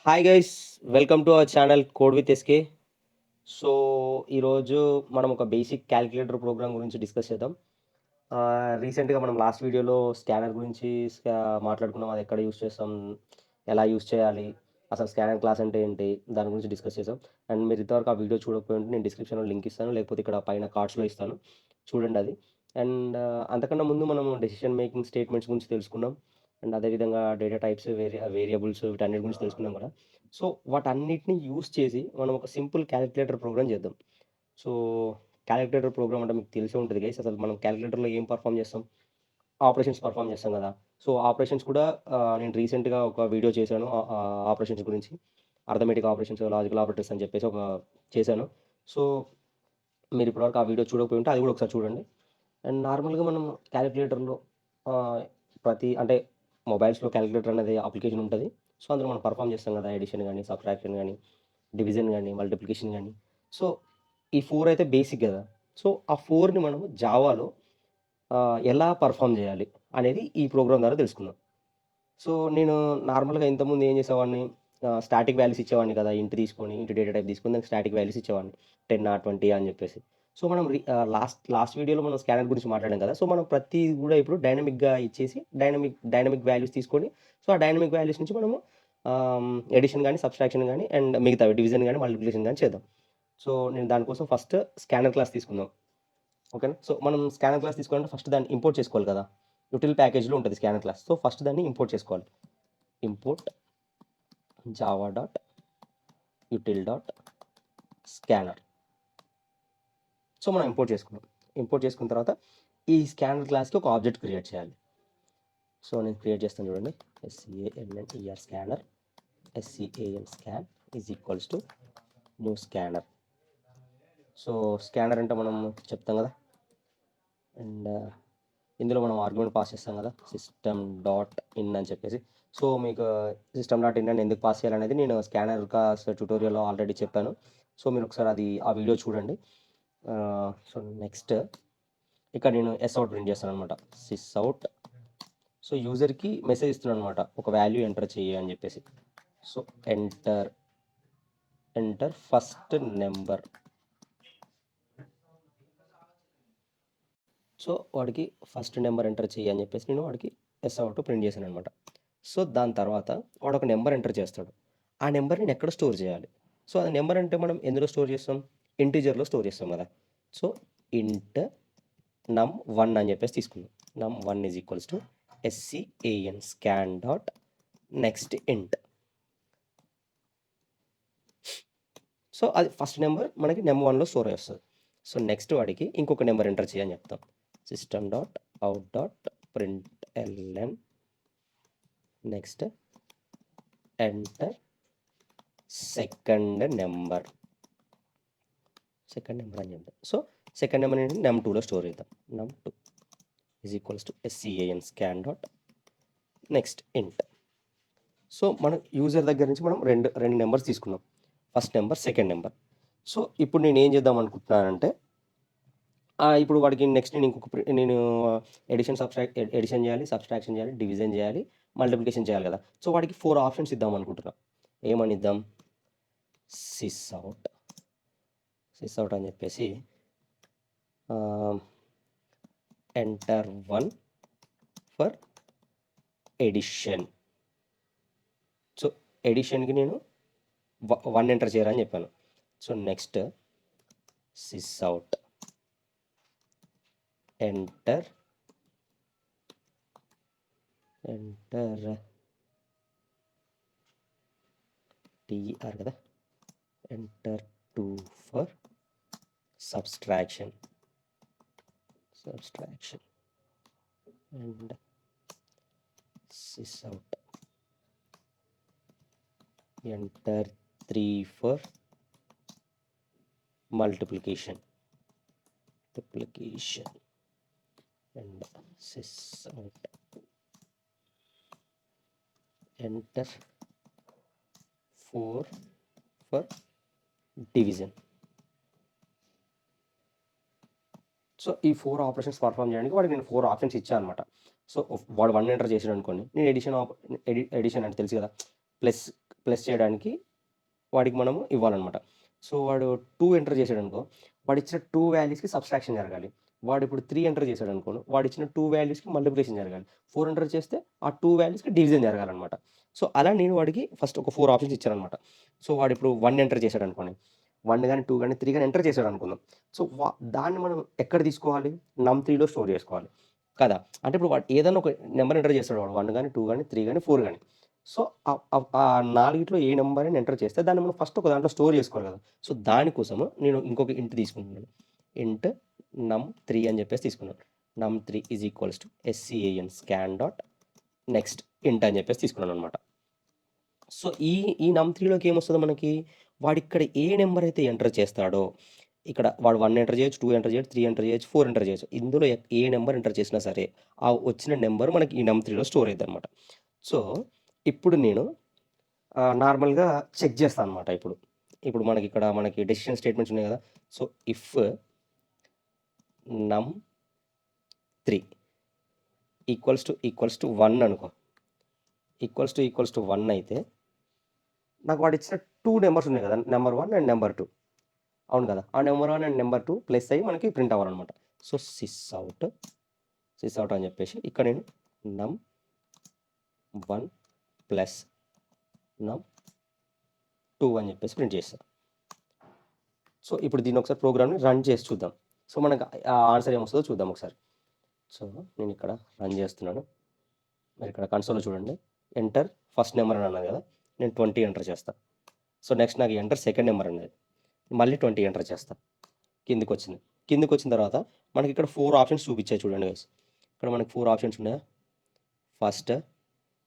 Hi guys, welcome to our channel code with SK. So ఈరోజు మనం ఒక basic calculator program గురించి discuss చేద్దాం. రీసెంట్గా మనం లాస్ట్ వీడియోలో స్కానర్ గురించి మాట్లాడుకున్నాం. అది ఎక్కడ యూస్ చేస్తాం, ఎలా యూస్ చేయాలి, అసలు స్కానర్ క్లాస్ అంటే ఏంటి, దాని గురించి డిస్కస్ చేసాం. అండ్ మీరు ఇంతవరకు ఆ వీడియో చూడకపోయి ఉంటే నేను డిస్క్రిప్షన్లో లింక్ ఇస్తాను, లేకపోతే ఇక్కడ పైన కార్డ్స్లో ఇస్తాను, చూడండి అది. అండ్ అంతకన్నా ముందు మనం డెసిషన్ మేకింగ్ స్టేట్మెంట్స్ గురించి తెలుసుకున్నాం. అండ్ అదేవిధంగా డేటా టైప్స్, వేరియబుల్స్, వీటన్నిటి గురించి తెలుసుకున్నాం కదా. సో వాటన్నిటిని యూస్ చేసి మనం ఒక సింపుల్ క్యాలిక్యులేటర్ ప్రోగ్రామ్ చేద్దాం. సో క్యాలిక్యులేటర్ ప్రోగ్రామ్ అంటే మీకు తెలిసే ఉంటుంది గైస్. అసలు మనం క్యాలిక్యులేటర్లో ఏం పర్ఫామ్ చేస్తాం? ఆపరేషన్స్ పర్ఫామ్ చేస్తాం కదా. సో ఆపరేషన్స్ కూడా నేను రీసెంట్గా ఒక వీడియో చేశాను ఆపరేషన్స్ గురించి. అర్థమెటిక్ ఆపరేషన్స్, లాజికల్ ఆపరేటర్స్ అని చెప్పేసి ఒక చేశాను. సో మీరు ఇప్పటివరకు ఆ వీడియో చూడకపోయి ఉంటే అది కూడా ఒకసారి చూడండి. అండ్ నార్మల్గా మనం క్యాలిక్యులేటర్లో ప్రతి అంటే మొబైల్స్లో క్యాలిక్యులేటర్ అనేది అప్లికేషన్ ఉంటుంది. సో అందులో మనం పర్ఫామ్ చేస్తాం కదా, ఎడిషన్ కానీ, సబ్ట్రాక్షన్ కానీ, డివిజన్ కానీ, మల్టిప్లికేషన్ కానీ. సో ఈ 4 అయితే బేసిక్ కదా. సో ఆ 4ని మనం జావాలో ఎలా పర్ఫామ్ చేయాలి అనేది ఈ ప్రోగ్రామ్ ద్వారా తెలుసుకుందాం. సో నేను నార్మల్గా ఇంతకుముందు ఏం చేసేవాడిని, స్టాటిక్ వాల్యూస్ ఇచ్చేవాడిని కదా. ఇంట్ తీసుకొని, ఇంట్ డేటా టైప్ తీసుకొని దానికి స్టాటిక్ వాల్యూస్ ఇచ్చేవాడిని, 10 20 అని చెప్పేసి. సో మనం లాస్ట్ వీడియోలో మనం స్కానర్ గురించి మాట్లాడాం కదా. సో మనం ప్రతిది కూడా ఇప్పుడు డైనమిక్గా ఇచ్చేసి డైనమిక్ వాల్యూస్ తీసుకొని, సో ఆ డైనమిక్ వాల్యూస్ నుంచి మనము ఎడిషన్ కానీ, సబ్స్ట్రాక్షన్ కానీ, అండ్ మిగతావి డివిజన్ కానీ, మల్టిప్లికేషన్ కానీ చేద్దాం. సో నేను దానికోసం ఫస్ట్ స్కానర్ క్లాస్ తీసుకుందాం. ఓకేనా. సో మనం స్కానర్ క్లాస్ తీసుకోవాలంటే ఫస్ట్ దాన్ని ఇంపోర్ట్ చేసుకోవాలి కదా. యూటిల్ ప్యాకేజ్లో ఉంటుంది స్కానర్ క్లాస్. సో ఫస్ట్ దాన్ని ఇంపోర్ట్ చేసుకోవాలి. Import Java dot util dot scanner. So మనం ఇంపోర్ట్ చేసుకున్నాం. ఇంపోర్ట్ చేసుకున్న తర్వాత ఈ స్కానర్ క్లాస్కి ఒక ఆబ్జెక్ట్ క్రియేట్ చేయాలి. సో నేను క్రియేట్ చేస్తాను చూడండి. SCANNER scanner, SCAN scan is equals to new scanner. So scanner అంటే మనం చెప్తాం కదా. అండ్ ఇందులో మనం ఆర్గ్యుమెంట్ పాస్ చేస్తాం కదా, సిస్టమ్ డాట్ ఇన్ అని చెప్పేసి. సో మీకు సిస్టమ్ డాట్ ఇన్ అని ఎందుకు పాస్ చేయాలనేది నేను స్కానర్ ట్యూటోరియల్లో ఆల్రెడీ చెప్పాను. సో మీరు ఒకసారి ఆ వీడియో చూడండి. సో నెక్స్ట్ ఇక్కడ నేను అవుట్ ప్రింట్ చేస్తాను అనమాట, అవుట్. సో యూజర్కి మెసేజ్ ఇస్తున్నాను అనమాట, ఒక వాల్యూ ఎంటర్ చెయ్యి అని చెప్పేసి. So enter first number. So వాడికి ఫస్ట్ నెంబర్ ఎంటర్ చెయ్యి అని చెప్పేసి నేను వాడికి అవుట్ ప్రింట్ చేశాను అనమాట. సో దాని తర్వాత వాడు ఒక నెంబర్ ఎంటర్ చేస్తాడు. ఆ నెంబర్ని నేను ఎక్కడ స్టోర్ చేయాలి? సో ఆ నెంబర్ అంటే మనం ఎందులో స్టోర్ చేస్తాం? ఇంటీజర్లో స్టోర్ చేస్తాం కదా. సో ఇంట్ num1 అని చెప్పేసి తీసుకుందాం. num1 is equals to SCAN scan dot next ఇంట్. సో అది ఫస్ట్ నెంబర్ మనకి num1లో స్టోర్ చేస్తుంది. సో నెక్స్ట్ వాడికి ఇంకొక నెంబర్ ఎంటర్ చేయని చెప్తాం. System dot out dot println next enter second number అని చెప్తాం. సో సెకండ్ నెంబర్ ఏంటి, num2లో స్టోర్ చేద్దాం. num2 is equals to SCAN scan dot next ఇంట్. సో మన యూజర్ దగ్గర నుంచి మనం రెండు నెంబర్స్ తీసుకున్నాం, first number, second number. So ఇప్పుడు నేను ఏం చేద్దాం అనుకుంటున్నానంటే, ఇప్పుడు వాడికి నెక్స్ట్ నేను ఎడిషన్ చేయాలి, సబ్స్ట్రాక్షన్ చేయాలి, డివిజన్ చేయాలి, మల్టిప్లికేషన్ చేయాలి కదా. సో వాడికి 4 ఆప్షన్స్ ఇద్దాం అనుకుంటున్నాం. ఏమని ఇద్దాం? సిస్ అవుట్ అని చెప్పేసి ఎంటర్ 1 ఫర్ ఎడిషన్. సో ఎడిషన్కి నేను 1 ఎంటర్ చేయాలని చెప్పాను. So next sys out enter TR కదా, enter 2 for subtraction and sys out enter 3 for multiplication and sys out enter 4 for division. So ఈ 4 ఆపరేషన్స్ పర్ఫామ్ చేయడానికి వాడికి నేను 4 ఆప్షన్స్ ఇచ్చాను అనమాట. సో వాడు 1 ఎంటర్ చేసాడు అనుకోండి, నేను ఎడిషన్ అంటే తెలుసు కదా, ప్లస్ ప్లస్ చేయడానికి వాడికి మనము ఇవ్వాలన్నమాట. సో వాడు 2 ఎంటర్ చేశాడనుకో, వాడిచ్చిన 2 వాల్యూస్‌కి సబ్‌స్ట్రాక్షన్ జరగాలి. వాడు ఇప్పుడు 3 ఎంటర్ చేశాడనుకో, వాడిచ్చిన 2 వాల్యూస్‌కి మల్టిప్లికేషన్ జరగాలి. 4 ఎంటర్ చేస్తే ఆ 2 వాల్యూస్‌కి డివిజన్ జరగాలన్నమాట. సో అలా నేను వాడికి ఫస్ట్ ఒక 4 ఆప్షన్స్ ఇచ్చానన్నమాట. సో వాడిప్పుడు 1 ఎంటర్ చేశాడనుకోండి. 1 గాని, 2 గాని, 3 గాని ఎంటర్ చేశాడనుకుందాం. సో దాన్ని మనం ఎక్కడ తీసుకోవాలి? num3లో స్టోర్ చేసుకోవాలి. కదా! అంటే ఇప్పుడు వాడు ఏదన్నా ఒక నంబర్ ఎంటర్ చేస్తాడు వాడు 1 గాని, 2 గాని, 3 గాని, 4 గాని. సో ఆ నాలుగిట్లో ఏ నంబర్ అని ఎంటర్ చేస్తే దాన్ని మనం ఫస్ట్ ఒక దాంట్లో స్టోర్ చేసుకోవాలి కదా! సో దానికోసము నేను ఇంకొక ఇంట్ తీసుకుంటున్నాను. ఇంట్ num3 అని చెప్పేసి తీసుకున్నాను. num3 is equals to scan dot next ఇంట్ అని చెప్పేసి తీసుకున్నాననమాట. సో ఈ num3లోకి ఏమొస్తదో మనకి, వాడిక్కడ ఏ నెంబర్ అయితే ఎంటర్ చేస్తాడో, ఇక్కడ వాడు 1 ఎంటర్ చేయొచ్చు, 2 ఎంటర్ చేయొచ్చు, 3 ఎంటర్ చేయొచ్చు, 4 ఎంటర్ చేయొచ్చు. ఇందులో ఏ నెంబర్ ఎంటర్ చేసినా సరే, ఆ వచ్చిన నెంబర్ మనకి ఈ num3లో స్టోర్ అయిద్దనమాట. సో ఇప్పుడు నేను నార్మల్‌గా చెక్ చేస్తాను అనమాట ఇప్పుడు. ఇప్పుడు మనకి డెసిషన్ స్టేట్మెంట్స్ ఉన్నాయి కదా! So if num3 equals to 1 అనుకో. ఈక్వల్స్ టు 1 అయితే నాకు వాడిచ్చిన 2 నెంబర్స్ ఉన్నాయి కదా! Number 1 and number 2. అవును కదా! ఆ నంబర్ 1 అండ్ నంబర్ 2 ప్లస్ అయ్యి మనకి ప్రింట్ అవ్వాలనమాట. సో సిస్అవుట్ అని చెప్పేసి ఇక్కడ నేను num1 ప్లస్ num2 అని చెప్పేసి ప్రింట్ చేస్తా. సో ఇప్పుడు దీన్ని ఒకసారి ప్రోగ్రామ్‌ని రన్ చేసి చూద్దాం. సో మనకు ఆన్సర్ ఏమొస్తుందో చూద్దాం ఒకసారి. సో నేను ఇక్కడ రన్ చేస్తున్నాను. మరి ఇక్కడ కన్సోల్‌లో చూడండి. ఎంటర్ ఫస్ట్ నెంబర్ అని అన్నది కదా! నేను 20 ఎంటర్ చేస్తా. సో నెక్స్ట్ నాకు ఎంటర్ సెకండ్ నెంబర్ అన్నది. మళ్ళీ 20 ఎంటర్ చేస్తా. కిందకొచ్చింది. కిందకొచ్చిన తర్వాత మనకి ఇక్కడ 4 ఆప్షన్స్ చూపించాయి చూడండి గైస్. ఇక్కడ మనకి 4 ఆప్షన్స్ ఉన్నాయా? First,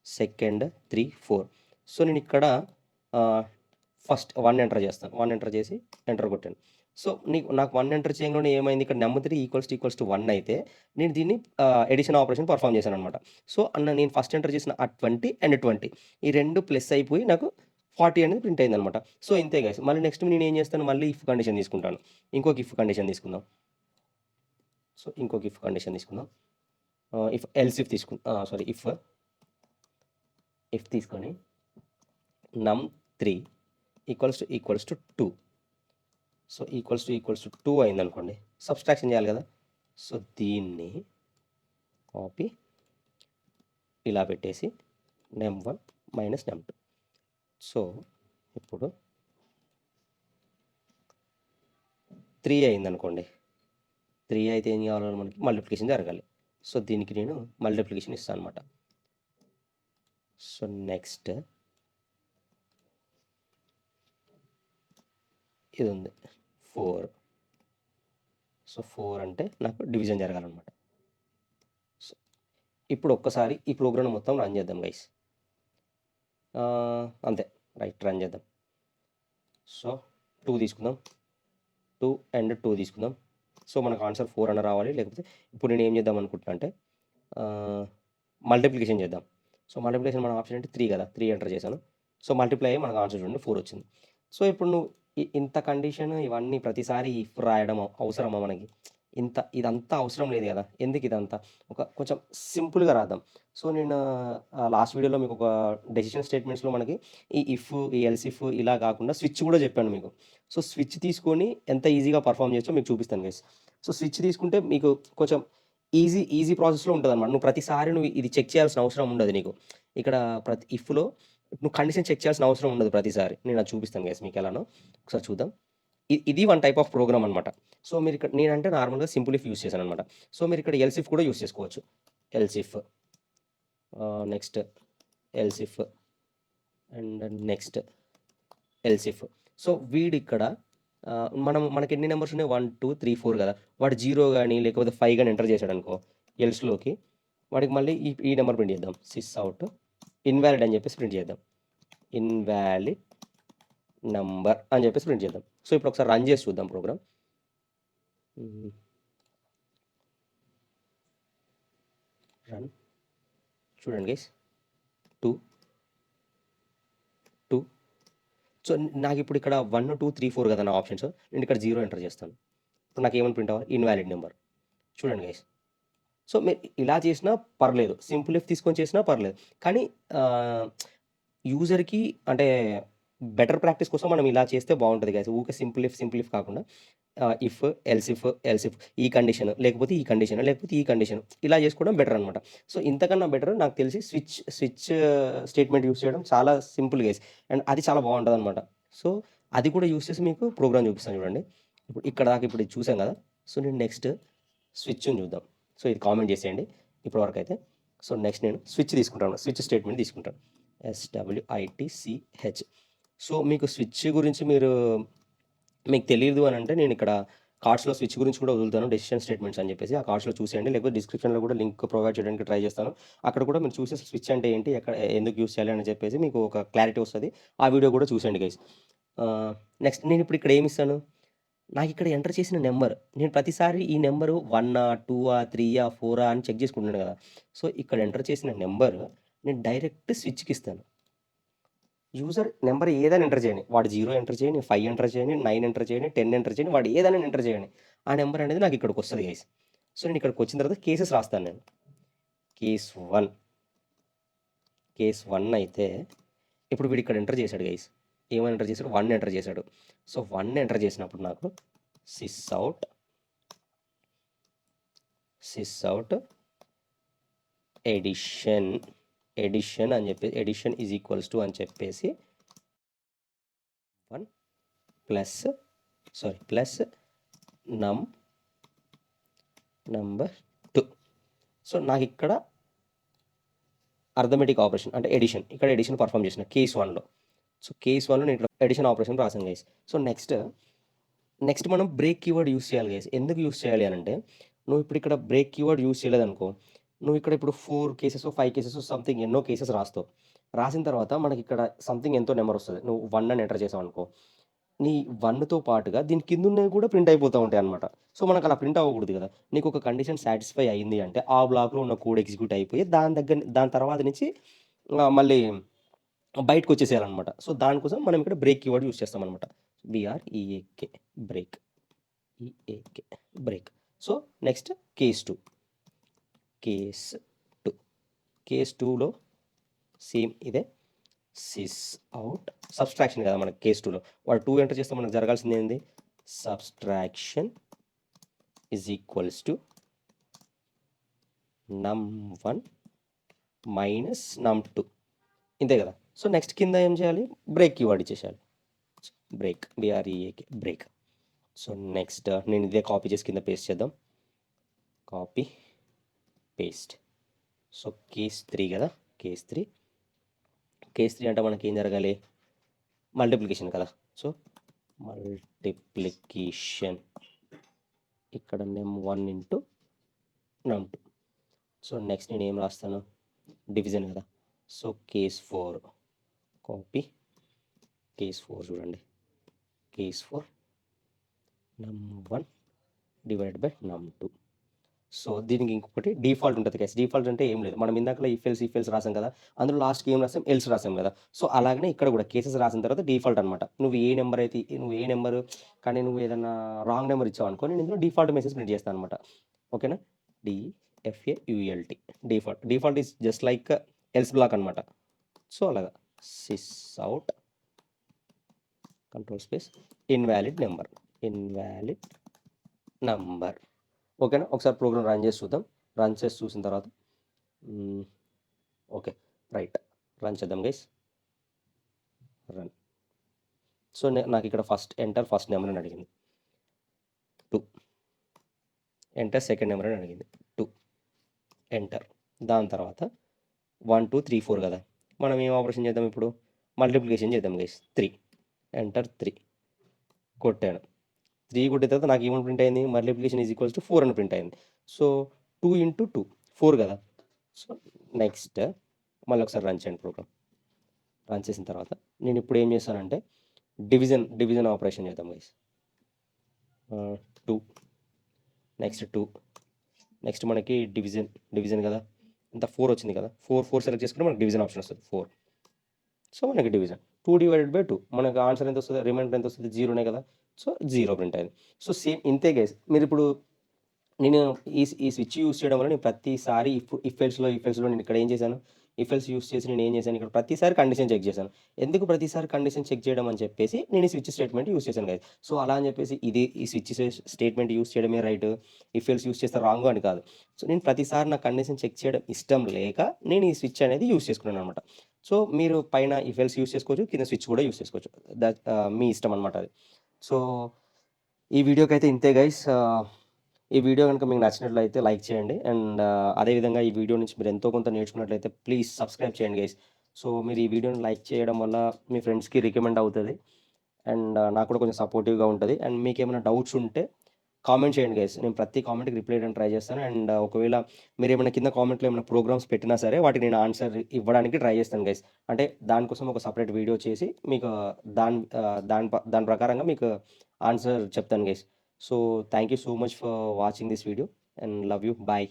second, 3, 4. సో నేను ఇక్కడ ఫస్ట్ 1 ఎంటర్ చేస్తాను. 1 ఎంటర్ చేసి ఎంటర్ కొట్టాను. సో నాకు 1 ఎంటర్ చేయంగానే ఏమైంది, ఇక్కడ num3 ఈక్వల్స్ టు 1 అయితే నేను దీన్ని ఎడిషన్ ఆపరేషన్ పర్ఫామ్ చేశాననమాట. సో నేను ఫస్ట్ ఎంటర్ చేసిన ఆ 20 అండ్ 20 ఈ 2 ప్లస్ అయిపోయి నాకు 40 అనేది ప్రింట్ అయిందనమాట. సో ఇంతే గైస్. మళ్ళీ నెక్స్ట్ నేను ఏం చేస్తాను, మళ్ళీ ఇఫ్ కండిషన్ తీసుకుంటాను. ఇంకొక ఇఫ్ కండిషన్ తీసుకుందాం. సో ఇంకొక ఇఫ్ కండిషన్ తీసుకుందాం. ఎల్స్ ఇఫ్ సారీ ఇఫ్ తీసుకొని num3 equals to 2. So equals to 2 అయిందనుకోండి. సబ్‌స్ట్రాక్షన్ చేయాలి కదా! సో దీన్ని కాపీ ఇలా పెట్టేసి num1 మైనస్ num2. సో ఇప్పుడు 3 అయిందనుకోండి. 3 అయితే ఏం కావాలి మనకి, మల్టిప్లికేషన్ జరగాలి. సో దీనికి నేను మల్టిప్లికేషన్ ఇస్తాను అనమాట. సో నెక్స్ట్ ఇది ఉంది 4. సో 4 అంటే నాకు డివిజన్ జరగాలన్నమాట. సో ఇప్పుడు ఒక్కసారి ఈ ప్రోగ్రామ్ మొత్తం రన్ చేద్దాం గైస్. అంతే, రైట్, రన్ చేద్దాం. సో 2 తీసుకుందాం. 2 అండ్ 2 తీసుకుందాం. సో మనకు ఆన్సర్ 4 అన్న రావాలి. లేకపోతే ఇప్పుడు నేను ఏం చేద్దాం అనుకుంటున్నా అంటే మల్టిప్లికేషన్ చేద్దాం. సో మల్టిప్లికేషన్ మన ఆప్షన్ అంటే 3 కదా! 3 ఎంటర్ చేశాను. సో మల్టిప్లై అయ్యి మనకు ఆన్సర్ చూడండి 4 వచ్చింది. సో ఇప్పుడు నువ్వు ఇంత కండిషన్ ఇవన్నీ ప్రతిసారి ఇఫ్ రాయడం అవసరమా మనకి? ఇదంతా అవసరం లేదు కదా! ఎందుకు ఇదంతా? కొంచెం సింపుల్‌గా రాద్దాం. సో నేను లాస్ట్ వీడియోలో మీకు ఒక డెసిషన్ స్టేట్మెంట్స్‌లో మనకి ఈ ఇఫ్, ఈ ఎల్స్ ఇఫ్ ఇలా కాకుండా స్విచ్ కూడా చెప్పాను మీకు. సో స్విచ్ తీసుకొని ఎంత ఈజీగా పర్ఫామ్ చేయొచ్చో మీకు చూపిస్తాను గైస్. సో స్విచ్ తీసుకుంటే మీకు కొంచెం ఈజీ ప్రాసెస్‌లో ఉంటదనమాట. ప్రతిసారి ఇది చెక్ చేయాల్సిన అవసరం ఉండదు నీకు. ఇక్కడ ప్రతి ఇఫ్‌లో నువ్వు కండిషన్ చెక్ చేయాల్సిన అవసరం ఉండదు ప్రతిసారి. నేను అది చూపిస్తాను గైస్ మీకు ఎలానో. ఒకసారి చూద్దాం. ఇది వన్ టైప్ ఆఫ్ ప్రోగ్రామ్ అనమాట. సో మీరు ఇక్కడ నేనంటే నార్మల్‌గా సింపుల్ ఇఫ్ యూజ్ చేశాననమాట. సో మీరు ఇక్కడ ఎల్స్ ఇఫ్ కూడా యూజ్ చేసుకోవచ్చు. Else if next else if and next else if. So వీడిక్కడ మనకి ఎన్ని నెంబర్స్ ఉన్నాయి, 1, 2, 3, 4 కదా! వాడు 0 గాని లేకపోతే 5 గాని ఎంటర్ చేశాడనుకో ఎల్స్‌లోకి, వాడికి మళ్ళీ ఈ నెంబర్ ప్రింట్ చేద్దాం. సిస్అవుట్ ఇన్వాలిడ్ అని చెప్పేసి ప్రింట్ చేద్దాం. ఇన్వాలిడ్ నంబర్ అని చెప్పేసి ప్రింట్ చేద్దాం. సో ఇప్పుడు ఒకసారి రన్ చేసి చూద్దాం ప్రోగ్రామ్. రన్ చూడండి గైస్. 2. సో నాకు ఇప్పుడు ఇక్కడ 1, 2, 3, 4 కదా నా ఆప్షన్స్. నేను ఇక్కడ 0 ఎంటర్ చేస్తాను. ఇప్పుడు నాకు ఏమని ప్రింట్ అవ్వాలి, ఇన్వాలిడ్ నెంబర్. చూడండి గైస్. సో మీరు ఇలా చేసినా పర్లేదు, సింపుల్ ఇఫ్ తీసుకొని చేసినా పర్లేదు. కానీ యూజర్‌కి అంటే బెటర్ ప్రాక్టీస్ కోసం మనం ఇలా చేస్తే బావుంటది గైస్. ఊకే సింపుల్ ఇఫ్ కాకుండా ఇఫ్, ఎల్స్ ఇఫ్ ఈ కండిషన్ లేకపోతే ఈ కండిషన్ లేకపోతే ఈ కండిషన్ ఇలా చేసుకోవడం బెటర్ అనమాట. సో, ఇంతకన్నా బెటర్ నాకు తెలిసి స్విచ్ స్టేట్మెంట్ యూజ్ చేయడం చాలా సింపుల్ గైస్. అండ్ అది చాలా బావుంటదనమాట. సో, అది కూడా యూజ్ చేసి మీకు ప్రోగ్రామ్ చూపిస్తాను చూడండి. ఇక్కడ దాకా ఇప్పుడు ఇది చూసాం కదా! సో, నేను నెక్స్ట్ స్విచ్‌ని చూద్దాం. సో, ఇది కామెంట్ చేసేయండి ఇప్పటివరకైతే. సో, నెక్స్ట్ నేను స్విచ్ తీసుకుంటాను. స్విచ్ స్టేట్మెంట్ తీసుకుంటాను. SWITCH. సో, మీకు స్విచ్ గురించి మీకు తెలీదు అని అంటే నేను ఇక్కడ కార్డ్స్‌లో స్విచ్ గురించి కూడా వదులుతాను. డెసిషన్ స్టేట్మెంట్స్ అని చెప్పేసి ఆ కార్డ్స్‌లో చూసేయండి. లేకపోతే డిస్క్రిప్షన్‌లో కూడా లింక్ ప్రొవైడ్ చేయడానికి ట్రై చేస్తాను. అక్కడ కూడా మీరు చూసి స్విచ్ అంటే ఏంటి? ఎందుకు యూజ్ చేయాలి అని చెప్పేసి మీకు ఒక క్లారిటీ వస్తది. ఆ వీడియో కూడా చూసేయండి గైస్. నెక్స్ట్ నేను ఇప్పుడు ఇక్కడ ఏమి ఇస్తాను? నాకు ఇక్కడ ఎంటర్ చేసిన నంబర్ నేను ప్రతిసారి ఈ నంబరు 1ఆ, 2ఆ, 3ఆ, 4ఆ అని చెక్ చేసుకుంటున్నాను కదా! సో, ఇక్కడ ఎంటర్ చేసిన నంబర్ నేను డైరెక్ట్ స్విచ్‌కి ఇస్తాను. యూజర్ నంబర్ ఏదైనా ఎంటర్ చేయని. వాడు 0 ఎంటర్ చేయని, 5 ఎంటర్ చేయని, 9 ఎంటర్ చేయని, 10 ఎంటర్ చేయని, వాడు ఏదైనా ఎంటర్ చేయని. ఆ నంబర్ అనేది నాకు ఇక్కడికొస్తది గైస్. సో, నేను ఇక్కడికొచ్చిన తర్వాత కేసెస్ రాస్తాను నేను. కేస్ 1 కేస్ 1 అయితే ఇప్పుడు వీడు ఇక్కడ ఎంటర్ చేశాడు గైస్. ఏమని ఎంటర్ చేశాడు? 1 ఎంటర్ చేశాడు. సో, 1 ఎంటర్ చేసినప్పుడు నాకు సిస్అవుట్ ఎడిషన్ అని చెప్పేసి ఎడిషన్ ఈజ్ ఈక్వల్స్ టు అని చెప్పేసి 1 ప్లస్ నంబర్ 2. సో, నాకు ఇక్కడ అర్థమెటిక్ ఆపరేషన్ అంటే ఇక్కడ ఎడిషన్ పర్ఫామ్ చేసిన కేస్ 1లో. సో, కేస్ 1లో నేను ఇక్కడ ఎడిషన్ ఆపరేషన్ రాసాను గైస్. సో, నెక్స్ట్ మనం బ్రేక్ కీవర్డ్ యూజ్ చేయాలి గైస్. ఎందుకు యూజ్ చేయాలి అనంటే నువ్వు ఇప్పుడు ఇక్కడ బ్రేక్ కీవర్డ్ యూజ్ చేయలేదనుకో, నువ్వు ఇక్కడ ఇప్పుడు 4 కేసెసో 5 కేసెసో సంథింగ్ ఎన్నో కేసెస్ రాస్తావు. రాసిన తర్వాత మనకి ఇక్కడ సంథింగ్ ఎంతో నెంబర్ వస్తది. నువ్వు 1 అని ఎంటర్ చేసావనుకో, నీ 1తో పాటుగా దీని కిందున్నవి కూడా ప్రింట్ అయిపోతా ఉంటాయన్నమాట. సో, మనకు అలా ప్రింట్ అవ్వకూడదు కదా! నీకు ఒక కండిషన్ సాటిస్ఫై అయింది అంటే ఆ బ్లాక్‌లో ఉన్న కోడ్ ఎగ్జిక్యూట్ అయిపోయి దాని తర్వాత నుంచి మళ్ళీ బయటకొచ్చేసేయాలన్నమాట. సో, దానికోసం మనం ఇక్కడ బ్రేక్ కీవర్డ్ యూజ్ చేస్తామన్నమాట. BREAK break. EAK break. So, next case 2. Case 2లో సేమ్ ఇదే సిస్అవుట్ సబ్‌స్ట్రాక్షన్ కదా మనకి కేస్ 2లో. వాడు 2 ఎంటర్ చేస్తే మనకు జరగాల్సింది ఏంది? Subtraction is equals to num1 minus num2 ఇంతే కదా! సో, నెక్స్ట్ కింద ఏం చేయాలి? బ్రేక్ కీవర్డ్ ఇచ్చేసేయాలి. Break BREAK break. So, next నేను ఇదే కాపీ చేసి కింద పేస్ట్ చేద్దాం. Copy paste. సో, కేస్ 3 కదా! కేస్ 3 అంటే మనకి ఏం జరగాలి? మల్టిప్లికేషన్ కదా! సో, మల్టిప్లికేషన్ ఇక్కడ num1 into num2. So, next నేను ఏం రాస్తాను? డివిజన్ కదా! సో, కేస్ 4 కాపీ కేస్ 4 చూడండి. Case 4 num1 divided by num2. So, దీనికి ఇంకొకటి డిఫాల్ట్ ఉంటుంది గైస్. డిఫాల్ట్ అంటే ఏం లేదు. మనం ఇందాకలా ఇఫ్ ఎల్స్ రాసాం కదా! అందులో లాస్ట్‌కి ఏం రాసాం? ఎల్స్ రాసాం కదా! సో, అలాగనే ఇక్కడ కూడా కేసెస్ రాసిన తర్వాత డిఫాల్ట్ అనమాట. నువ్వు ఏ నెంబర్ కానీ నువ్వు ఏదన్నా రాంగ్ నెంబర్ ఇచ్చావనుకో నేను ఇందులో డిఫాల్ట్ మెసేజ్ ప్రింట్ చేస్తాను అనమాట. ఓకేనా? DFAULT default is just like else black అనమాట. సో, అలాగా సిస్అవుట్ కంట్రోల్ స్పేస్ ఇన్వాలిడ్ నంబర్. ఓకేనా? ఒకసారి ప్రోగ్రామ్ రన్ చేసి చూద్దాం. రన్ చేసి చూసిన తర్వాత ఓకే. రైట్. రన్ చేద్దాం గైస్. రన్. సో, నాకు ఇక్కడ ఫస్ట్ నెంబర్ అని అడిగింది. 2. ఎంటర్ సెకండ్ నెంబర్ అని అడిగింది. 2. ఎంటర్. దాని తర్వాత 1, 2, 3, 4 కదా! మనం ఏం ఆపరేషన్ చేద్దాం ఇప్పుడు? మల్టిప్లికేషన్ చేద్దాం గైస్. 3. ఎంటర్ 3. కొట్టాను. 3 కొట్టిన తర్వాత నాకు ఏమని ప్రింట్ అయింది? మల్టిప్లికేషన్ ఈజ్ ఈక్వల్స్ టు 4 అని ప్రింట్ అయింది. సో, 2 ఇంటూ 2 4 కదా! సో, నెక్స్ట్ మళ్ళీ ఒకసారి రన్ చేయండి ప్రోగ్రామ్. రన్ చేసిన తర్వాత నేను ఇప్పుడు ఏం చేస్తానంటే డివిజన్ ఆపరేషన్ చేద్దాం గైస్. 2 నెక్స్ట్ 2 నెక్స్ట్ మనకి డివిజన్ కదా! ఇంత 4 వచ్చింది కదా! 4 సెలెక్ట్ చేసుకుంటే మనకి డివిజన్ ఆప్షన్ వస్తుంది 4. సో, మనకి డివిజన్ 2 డివైడెడ్ బై 2 మనకు ఆన్సర్ ఎంత వస్తుంది? రిమైండర్ ఎంత వస్తుంది? 0నే కదా! సో, 0 ప్రింట్ అయింది. సో, సేమ్ ఇంతే గైస్. మీరిప్పుడు నేను ఈ స్విచ్ యూజ్ చేయడం వల్ల నేను ప్రతిసారి ఇఫ్ ఎల్స్‌లో నేను ఇక్కడ ఏం చేశాను? ఇఫ్ ఎల్స్ యూస్ చేసి నేను ఏం చేశాను ఇక్కడ ప్రతిసారి కండిషన్ చెక్ చేశాను. ఎందుకు ప్రతిసారి కండిషన్ చెక్ చేయడం అని చెప్పేసి నేను ఈ స్విచ్ స్టేట్మెంట్ యూస్ చేశాను గైస్. సో, అలా అని చెప్పేసి ఈ స్విచ్ స్టేట్మెంట్ యూస్ చేయడమే రైట్, ఇఫ్ ఎల్స్ యూస్ చేస్తే రాంగ్ అని కాదు. సో, నేను ప్రతిసారి నా కండిషన్ చెక్ చేయడం ఇష్టం లేక నేను ఈ స్విచ్ అనేది యూస్ చేసుకున్నాననమాట. సో, మీరు పైన ఇఫ్ ఎల్స్ యూస్ చేసుకోవచ్చు, కింద స్విచ్ కూడా యూస్ చేసుకోవచ్చు. మీ ఇష్టం అనమాట అది. సో, ఈ వీడియోకైతే ఇంతే గైస్. ఈ వీడియో గనుక మీకు నచ్చినట్లయితే లైక్ చేయండి. అండ్ అదేవిధంగా ఈ వీడియో నుంచి మీరు ఎంతో కొంత నేర్చుకున్నట్లయితే ప్లీజ్ సబ్స్క్రైబ్ చేయండి గైస్. సో, మీరు ఈ వీడియోని లైక్ చేయడం వల్ల మీ ఫ్రెండ్స్‌కి రికమెండ్ అవుతది. అండ్ నాకు కూడా కొంచెం సపోర్టివ్‌గా ఉంటది. అండ్ మీకేమైనా డౌట్స్ ఉంటే కామెంట్ చేయండి గైస్. నేను ప్రతి కామెంట్‌కి రిప్లై ఇవ్వడానికి ట్రై చేస్తాను. అండ్ ఒకవేళ మీరేమైనా కింద కామెంట్‌లో ఏమైనా ప్రోగ్రామ్స్ పెట్టినా సరే వాటికి నేను ఆన్సర్ ఇవ్వడానికి ట్రై చేస్తాను గైస్. అంటే దానికోసం ఒక సెపరేట్ వీడియో చేసి మీకు దాని ప్రకారంగా మీకు ఆన్సర్ చెప్తాను guys. So, thank you so much for watching this video and love you. Bye.